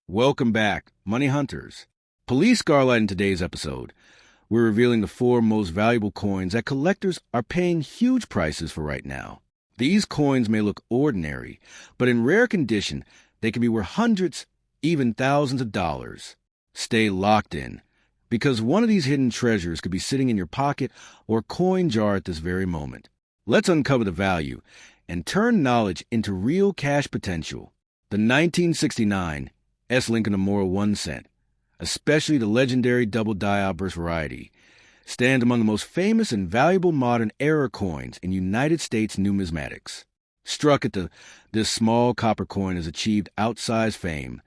Welcome back, Money Hunters. Police Scarlight in today's episode. We're revealing the four most valuable coins that collectors are paying huge prices for right now. These coins may look ordinary, but in rare condition, they can be worth hundreds, even thousands of dollars. Stay locked in, because one of these hidden treasures could be sitting in your pocket or coin jar at this very moment. Let's uncover the value and turn knowledge into real cash potential. The 1969 S. Lincoln Memorial 1 cent, especially the legendary double-die Obverse variety, stands among the most famous and valuable modern era coins in United States numismatics. Struck at this small copper coin has achieved outsized fame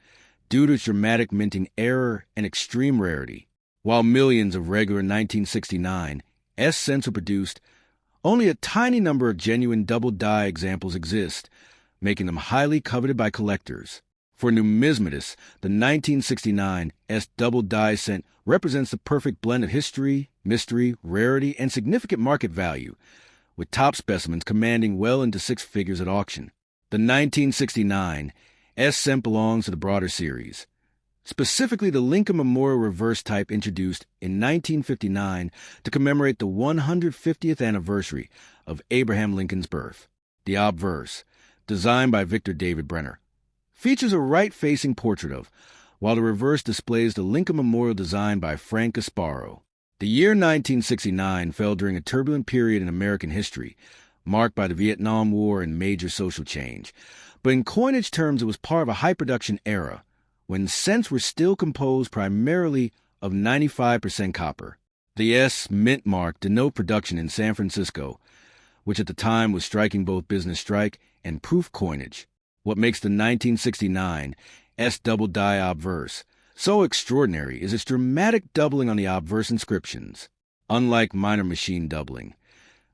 due to its dramatic minting error and extreme rarity. While millions of regular 1969 S cents were produced, only a tiny number of genuine double-die examples exist, making them highly coveted by collectors. For numismatists, the 1969 S double-die cent represents the perfect blend of history, mystery, rarity, and significant market value, with top specimens commanding well into six figures at auction. The 1969 S cent belongs to the broader series, specifically the Lincoln Memorial reverse type introduced in 1959 to commemorate the 150th anniversary of Abraham Lincoln's birth. The Obverse, designed by Victor David Brenner, features a right-facing portrait of, while the reverse displays the Lincoln Memorial designed by Frank Gasparo. The year 1969 fell during a turbulent period in American history, marked by the Vietnam War and major social change. But in coinage terms, it was part of a high-production era, when cents were still composed primarily of 95% copper. The S mint mark denote production in San Francisco, which at the time was striking both business strike and proof coinage. What makes the 1969 S double-die Obverse so extraordinary is its dramatic doubling on the Obverse inscriptions. Unlike minor machine doubling,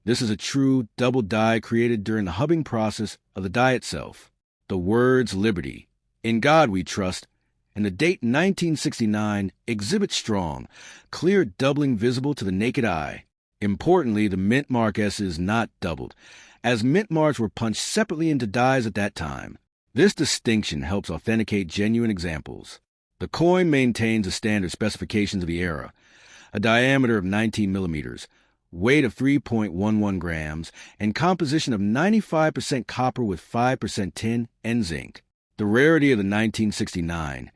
this is a true double-die created during the hubbing process of the die itself. The words Liberty, In God We Trust, and the date 1969 exhibit strong, clear doubling visible to the naked eye. Importantly, the mint mark S is not doubled, as mint marks were punched separately into dies at that time. This distinction helps authenticate genuine examples. The coin maintains the standard specifications of the era, a diameter of 19 millimeters, weight of 3.11 grams, and composition of 95% copper with 5% tin and zinc. The rarity of the 1969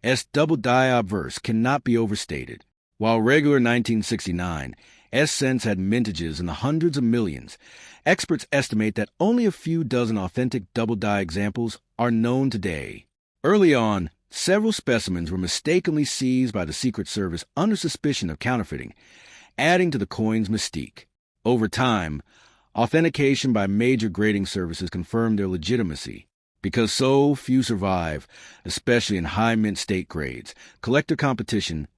S double-die Obverse cannot be overstated. While regular 1969 S cents had mintages in the hundreds of millions, experts estimate that only a few dozen authentic double-die examples are known today. Early on, several specimens were mistakenly seized by the Secret Service under suspicion of counterfeiting, adding to the coin's mystique. Over time, authentication by major grading services confirmed their legitimacy. Because so few survive, especially in high mint state grades, collector competition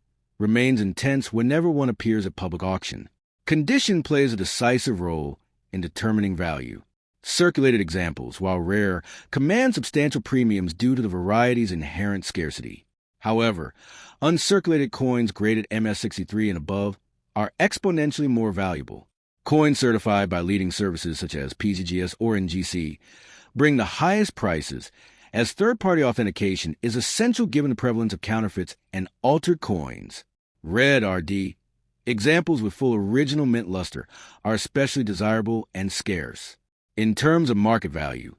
remains intense whenever one appears at public auction. Condition plays a decisive role in determining value. Circulated examples, while rare, command substantial premiums due to the variety's inherent scarcity. However, uncirculated coins graded MS63 and above are exponentially more valuable. Coins certified by leading services such as PCGS or NGC bring the highest prices, as third-party authentication is essential given the prevalence of counterfeits and altered coins. Red RD, examples with full original mint luster, are especially desirable and scarce. In terms of market value,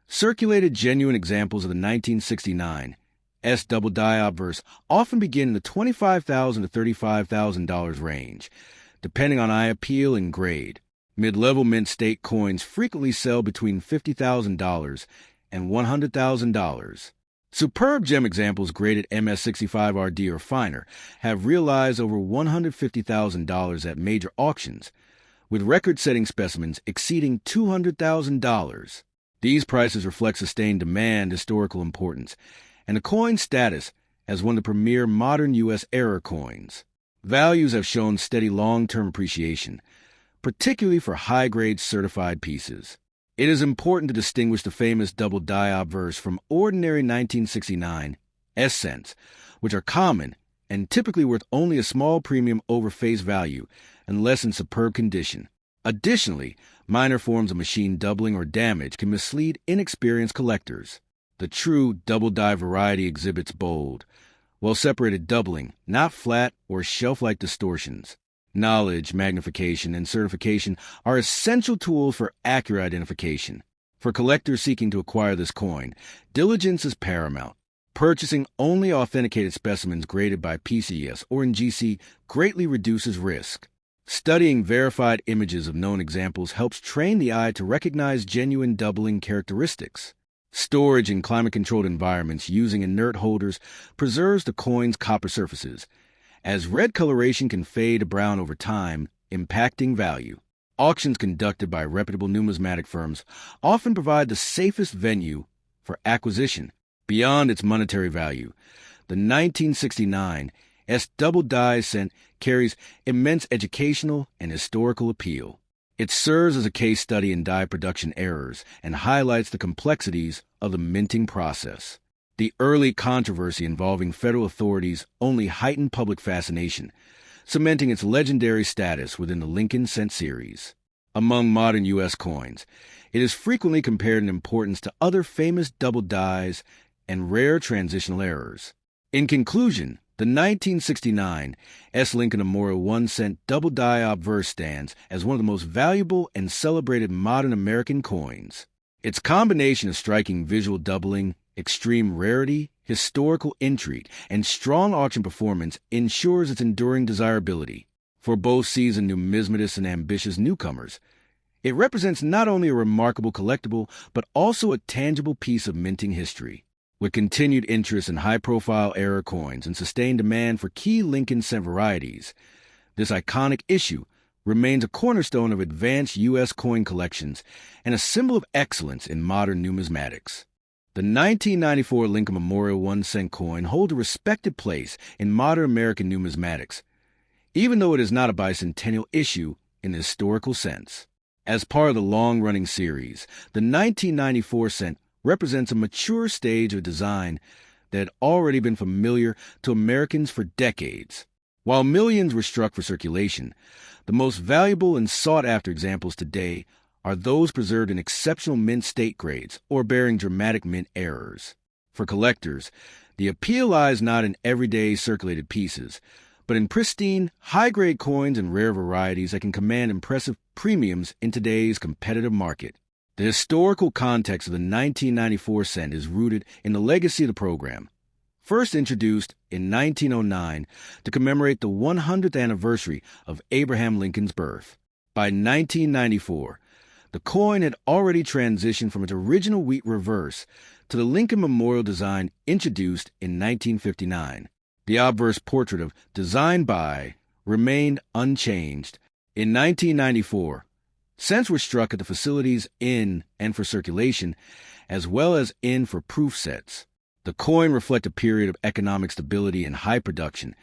circulated genuine examples of the 1969 S double-die Obverse often begin in the $25,000 to $35,000 range, depending on eye appeal and grade. Mid-level mint state coins frequently sell between $50,000 and $100,000. Superb gem examples graded MS65RD or finer have realized over $150,000 at major auctions, with record-setting specimens exceeding $200,000. These prices reflect sustained demand, historical importance, and the coin's status as one of the premier modern U.S. era coins. Values have shown steady long-term appreciation, particularly for high-grade certified pieces. It is important to distinguish the famous double-die Obverse from ordinary 1969 S cents, which are common and typically worth only a small premium over face value unless in superb condition. Additionally, minor forms of machine doubling or damage can mislead inexperienced collectors. The true double-die variety exhibits bold, well-separated doubling, not flat or shelf-like distortions. Knowledge, magnification, and certification are essential tools for accurate identification. For collectors seeking to acquire this coin, diligence is paramount. Purchasing only authenticated specimens graded by PCGS or in GC greatly reduces risk. Studying verified images of known examples helps train the eye to recognize genuine doubling characteristics. Storage in climate-controlled environments using inert holders preserves the coin's copper surfaces, as red coloration can fade to brown over time, impacting value. Auctions conducted by reputable numismatic firms often provide the safest venue for acquisition. Beyond its monetary value, the 1969 S double die cent carries immense educational and historical appeal. It serves as a case study in die production errors and highlights the complexities of the minting process. The early controversy involving federal authorities only heightened public fascination, cementing its legendary status within the Lincoln cent series. Among modern U.S. coins, it is frequently compared in importance to other famous double dies and rare transitional errors. In conclusion, the 1969 S. Lincoln Memorial 1 cent double die Obverse stands as one of the most valuable and celebrated modern American coins. Its combination of striking visual doubling, extreme rarity, historical intrigue, and strong auction performance ensures its enduring desirability. For both seasoned numismatists and ambitious newcomers, it represents not only a remarkable collectible, but also a tangible piece of minting history. With continued interest in high-profile error coins and sustained demand for key Lincoln cent varieties, this iconic issue remains a cornerstone of advanced U.S. coin collections and a symbol of excellence in modern numismatics. The 1994 Lincoln Memorial 1 cent coin holds a respected place in modern American numismatics, even though it is not a bicentennial issue in the historical sense. As part of the long-running series, the 1994 cent represents a mature stage of design that had already been familiar to Americans for decades. While millions were struck for circulation, the most valuable and sought-after examples today are those preserved in exceptional mint state grades or bearing dramatic mint errors. For collectors, the appeal lies not in everyday circulated pieces, but in pristine, high-grade coins and rare varieties that can command impressive premiums in today's competitive market. The historical context of the 1994 cent is rooted in the legacy of the program. First introduced in 1909 to commemorate the 100th anniversary of Abraham Lincoln's birth. By 1994, the coin had already transitioned from its original wheat reverse to the Lincoln Memorial design introduced in 1959. The Obverse portrait of "Designed by" remained unchanged. In 1994, cents were struck at the facilities in and for circulation, as well as in for proof sets. The coin reflected a period of economic stability and high production,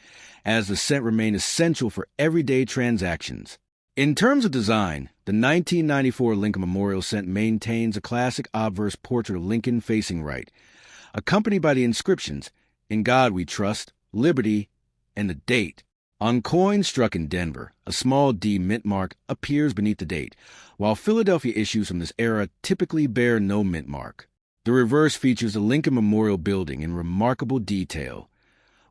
as the cent remained essential for everyday transactions. In terms of design, the 1994 Lincoln Memorial cent maintains a classic Obverse portrait of Lincoln facing right, accompanied by the inscriptions, "In God We Trust," "Liberty," and the date. On coins struck in Denver, a small D mint mark appears beneath the date, while Philadelphia issues from this era typically bear no mint mark. The reverse features the Lincoln Memorial Building in remarkable detail,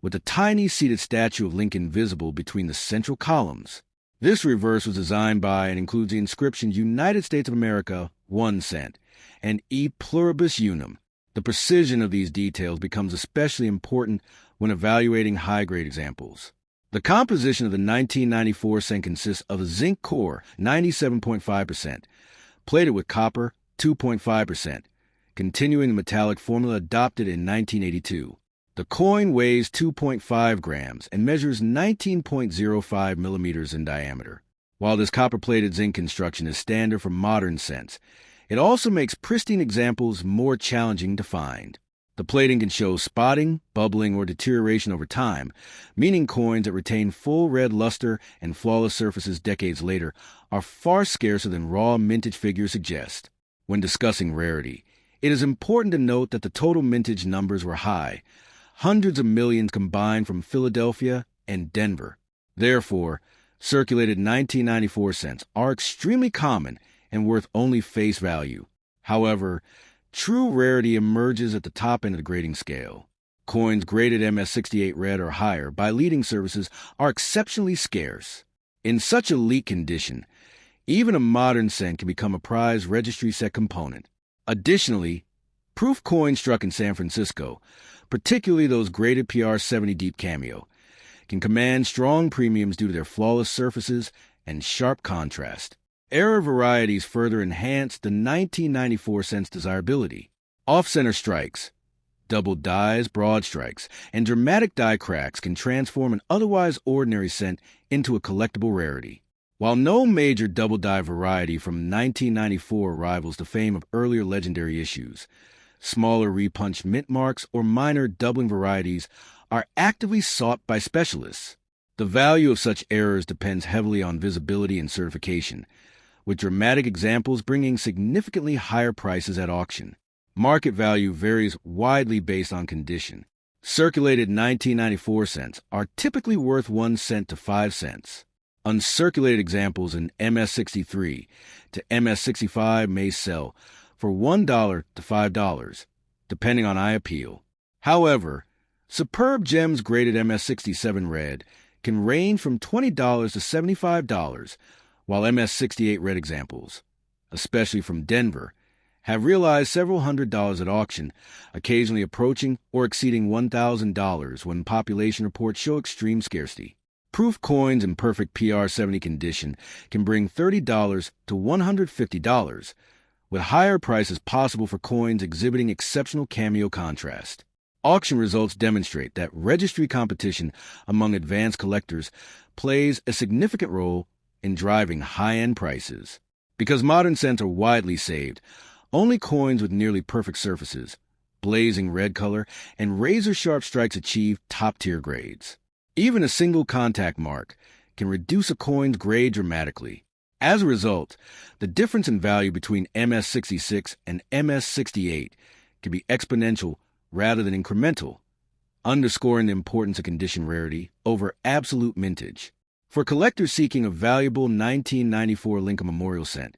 with a tiny seated statue of Lincoln visible between the central columns. This reverse was designed by and includes the inscriptions "United States of America, 1 cent," and "E pluribus unum." The precision of these details becomes especially important when evaluating high-grade examples. The composition of the 1994 cent consists of a zinc core, 97.5%, plated with copper, 2.5%, continuing the metallic formula adopted in 1982. The coin weighs 2.5 grams and measures 19.05 millimeters in diameter. While this copper-plated zinc construction is standard for modern cents, it also makes pristine examples more challenging to find. The plating can show spotting, bubbling, or deterioration over time, meaning coins that retain full red luster and flawless surfaces decades later are far scarcer than raw mintage figures suggest. When discussing rarity, it is important to note that the total mintage numbers were high, hundreds of millions combined from Philadelphia and Denver. Therefore, circulated 1994 cents are extremely common and worth only face value. However, True rarity emerges at the top end of the grading scale. Coins graded MS68 red or higher by leading services are exceptionally scarce. In such elite condition, even a modern cent can become a prize registry set component. Additionally, proof coins struck in San Francisco, particularly those graded PR70 Deep Cameo, can command strong premiums due to their flawless surfaces and sharp contrast. Error varieties further enhance the 1994 cent's desirability. Off-center strikes, double dies, broad strikes, and dramatic die cracks can transform an otherwise ordinary cent into a collectible rarity. While no major double die variety from 1994 rivals the fame of earlier legendary issues, smaller repunched mint marks or minor doubling varieties are actively sought by specialists. The value of such errors depends heavily on visibility and certification, with dramatic examples bringing significantly higher prices at auction. Market value varies widely based on condition. Circulated 1994 cents are typically worth 1 cent to 5 cents. Uncirculated examples in MS63 to MS65 may sell for $1 to $5, depending on eye appeal. However, superb gems graded MS67 red can range from $20 to $75, while MS68 red examples, especially from Denver, have realized several $100s at auction, occasionally approaching or exceeding $1,000 when population reports show extreme scarcity. Proof coins in perfect PR70 condition can bring $30 to $150, with higher prices possible for coins exhibiting exceptional cameo contrast. Auction results demonstrate that registry competition among advanced collectors plays a significant role in driving high-end prices. Because modern cents are widely saved, only coins with nearly perfect surfaces, blazing red color, and razor-sharp strikes achieve top-tier grades. Even a single contact mark can reduce a coin's grade dramatically. As a result, the difference in value between MS66 and MS68 can be exponential rather than incremental, underscoring the importance of condition rarity over absolute mintage. For collectors seeking a valuable 1994 Lincoln Memorial cent,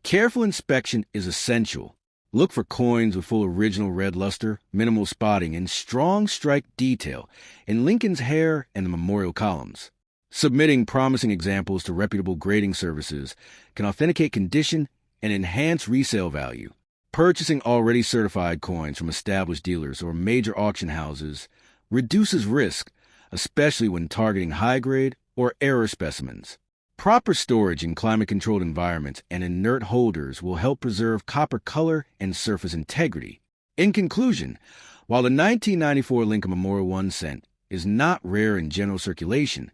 careful inspection is essential. Look for coins with full original red luster, minimal spotting, and strong strike detail in Lincoln's hair and the memorial columns. Submitting promising examples to reputable grading services can authenticate condition and enhance resale value. Purchasing already certified coins from established dealers or major auction houses reduces risk, especially when targeting high-grade or error specimens. Proper storage in climate-controlled environments and inert holders will help preserve copper color and surface integrity. In conclusion, while the 1994 Lincoln Memorial 1 cent is not rare in general circulation,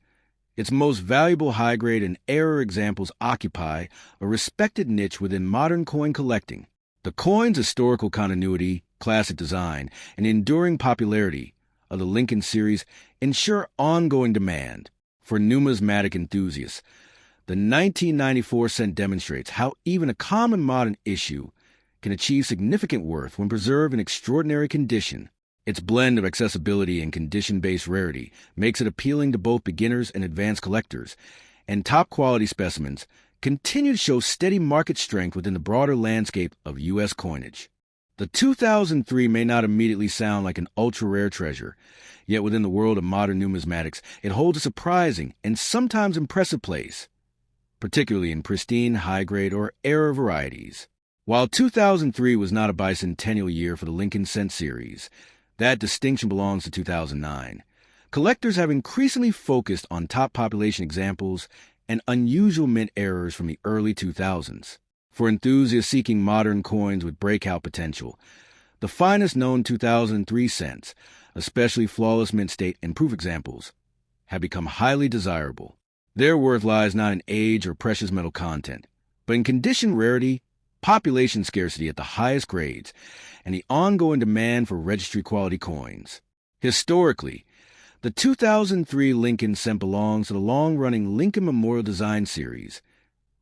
its most valuable high-grade and error examples occupy a respected niche within modern coin collecting. The coin's historical continuity, classic design, and enduring popularity of the Lincoln series ensure ongoing demand. For numismatic enthusiasts, the 1994 cent demonstrates how even a common modern issue can achieve significant worth when preserved in extraordinary condition. Its blend of accessibility and condition-based rarity makes it appealing to both beginners and advanced collectors, and top-quality specimens continue to show steady market strength within the broader landscape of U.S. coinage. The 2003 may not immediately sound like an ultra-rare treasure, yet within the world of modern numismatics, it holds a surprising and sometimes impressive place, particularly in pristine, high-grade, or error varieties. While 2003 was not a bicentennial year for the Lincoln Cent series, that distinction belongs to 2009. Collectors have increasingly focused on top population examples and unusual mint errors from the early 2000s. For enthusiasts seeking modern coins with breakout potential, the finest known 2003 cents, especially flawless mint state and proof examples, have become highly desirable. Their worth lies not in age or precious metal content, but in condition rarity, population scarcity at the highest grades, and the ongoing demand for registry-quality coins. Historically, the 2003 Lincoln cent belongs to the long-running Lincoln Memorial Design Series,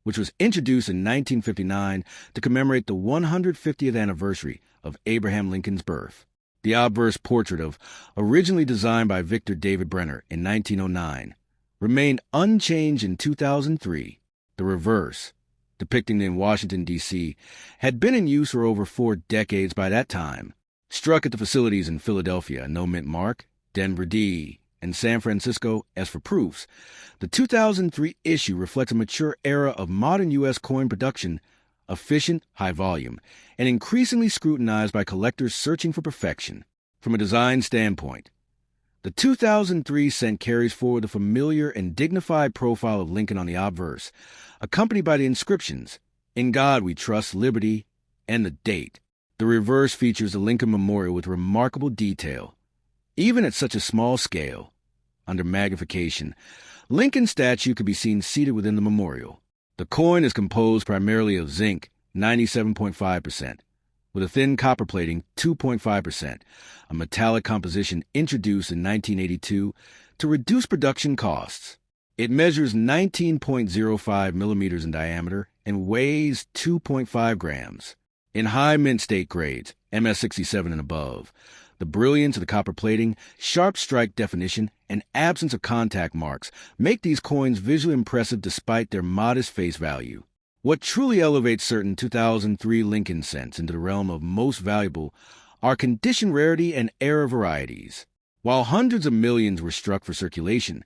which was introduced in 1959 to commemorate the 150th anniversary of Abraham Lincoln's birth. The Obverse portrait of, originally designed by Victor David Brenner in 1909, remained unchanged in 2003. The reverse, depicting in Washington, D.C., had been in use for over 4 decades by that time. Struck at the facilities in Philadelphia, no mint mark, Denver D, and San Francisco S for proofs, the 2003 issue reflects a mature era of modern U.S. coin production, efficient, high volume, and increasingly scrutinized by collectors searching for perfection. From a design standpoint, the 2003 cent carries forward the familiar and dignified profile of Lincoln on the obverse, accompanied by the inscriptions, "In God We Trust, Liberty," and the date. The reverse features the Lincoln Memorial with remarkable detail. Even at such a small scale, under magnification, Lincoln's statue could be seen seated within the memorial. The coin is composed primarily of zinc, 97.5%, with a thin copper plating, 2.5%, a metallic composition introduced in 1982 to reduce production costs. It measures 19.05 millimeters in diameter and weighs 2.5 grams. In high mint state grades, MS67 and above, the brilliance of the copper plating, sharp strike definition, and absence of contact marks make these coins visually impressive despite their modest face value. What truly elevates certain 2003 Lincoln cents into the realm of most valuable are condition rarity and error varieties. While hundreds of millions were struck for circulation,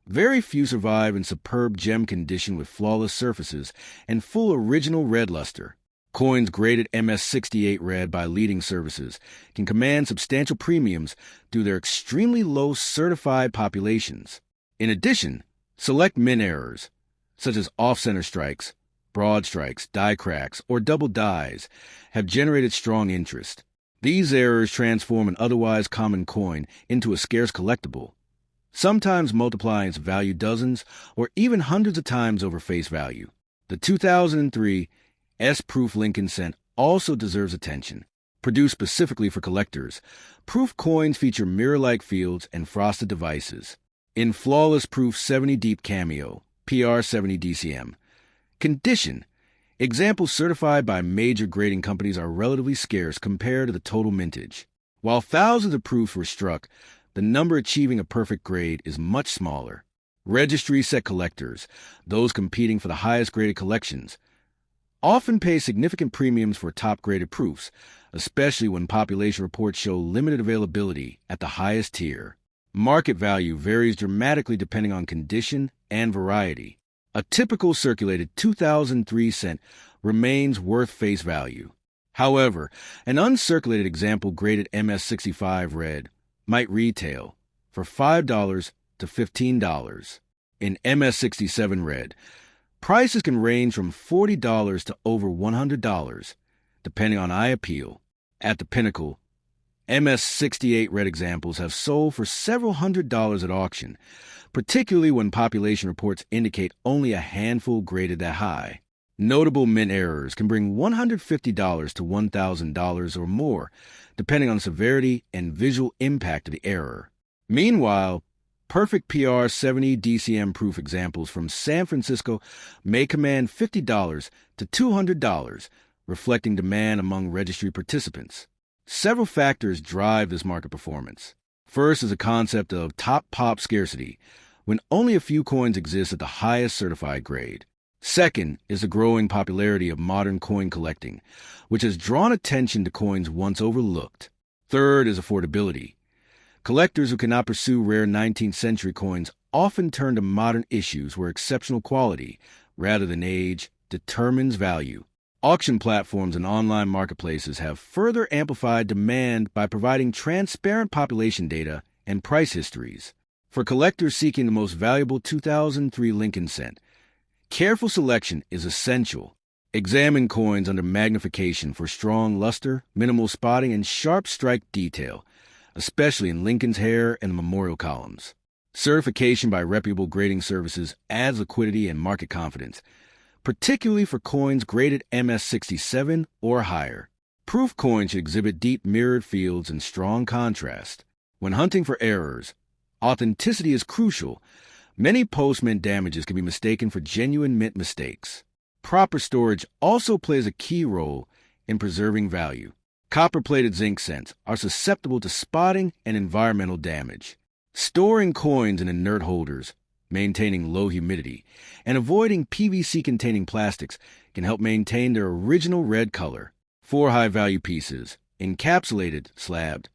very few survive in superb gem condition with flawless surfaces and full original red luster. Coins graded MS68 red by leading services can command substantial premiums through their extremely low certified populations. In addition, select mint errors, such as off-center strikes, broad strikes, die cracks, or double dies, have generated strong interest. These errors transform an otherwise common coin into a scarce collectible, sometimes multiplying its value dozens or even hundreds of times over face value. The 2003 S-Proof Lincoln cent also deserves attention. Produced specifically for collectors, proof coins feature mirror-like fields and frosted devices. In flawless proof 70 deep cameo, PR70 DCM. Condition. Examples certified by major grading companies are relatively scarce compared to the total mintage. While thousands of proofs were struck, the number achieving a perfect grade is much smaller. Registry set collectors, those competing for the highest graded collections, often pay significant premiums for top-graded proofs, especially when population reports show limited availability at the highest tier. Market value varies dramatically depending on condition and variety. A typical circulated 2003 cent remains worth face value. However, an uncirculated example graded MS65 red might retail for $5 to $15. In MS67 red, prices can range from $40 to over $100, depending on eye appeal. At the pinnacle, MS68 red examples have sold for several $100s at auction, particularly when population reports indicate only a handful graded that high. Notable mint errors can bring $150 to $1,000 or more, depending on the severity and visual impact of the error. Meanwhile, perfect PR70 DCM proof examples from San Francisco may command $50 to $200, reflecting demand among registry participants. Several factors drive this market performance. First is the concept of top pop scarcity, when only a few coins exist at the highest certified grade. Second is the growing popularity of modern coin collecting, which has drawn attention to coins once overlooked. Third is affordability. Collectors who cannot pursue rare 19th century coins often turn to modern issues where exceptional quality, rather than age, determines value. Auction platforms and online marketplaces have further amplified demand by providing transparent population data and price histories. For collectors seeking the most valuable 2003 Lincoln cent, careful selection is essential. Examine coins under magnification for strong luster, minimal spotting, and sharp strike detail, especially in Lincoln's hair and the memorial columns. Certification by reputable grading services adds liquidity and market confidence, particularly for coins graded MS67 or higher. Proof coins should exhibit deep mirrored fields and strong contrast. When hunting for errors, authenticity is crucial. Many post-mint damages can be mistaken for genuine mint mistakes. Proper storage also plays a key role in preserving value. Copper-plated zinc cents are susceptible to spotting and environmental damage. Storing coins in inert holders, maintaining low humidity, and avoiding PVC-containing plastics can help maintain their original red color. 4 high-value pieces, encapsulated, slabbed.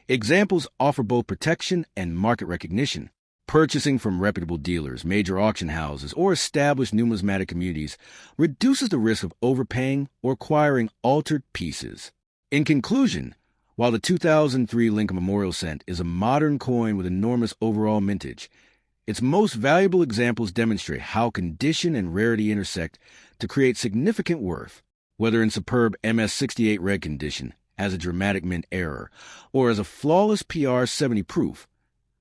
Examples offer both protection and market recognition. Purchasing from reputable dealers, major auction houses, or established numismatic communities reduces the risk of overpaying or acquiring altered pieces. In conclusion, while the 2003 Lincoln Memorial Cent is a modern coin with enormous overall mintage, its most valuable examples demonstrate how condition and rarity intersect to create significant worth. Whether in superb MS-68 red condition, as a dramatic mint error, or as a flawless PR 70 proof,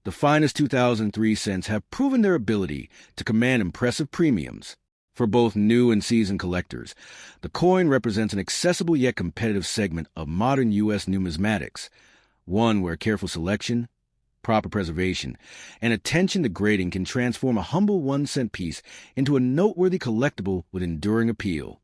the finest 2003 cents have proven their ability to command impressive premiums. For both new and seasoned collectors, the coin represents an accessible yet competitive segment of modern U.S. numismatics, one where careful selection, proper preservation, and attention to grading can transform a humble 1-cent piece into a noteworthy collectible with enduring appeal.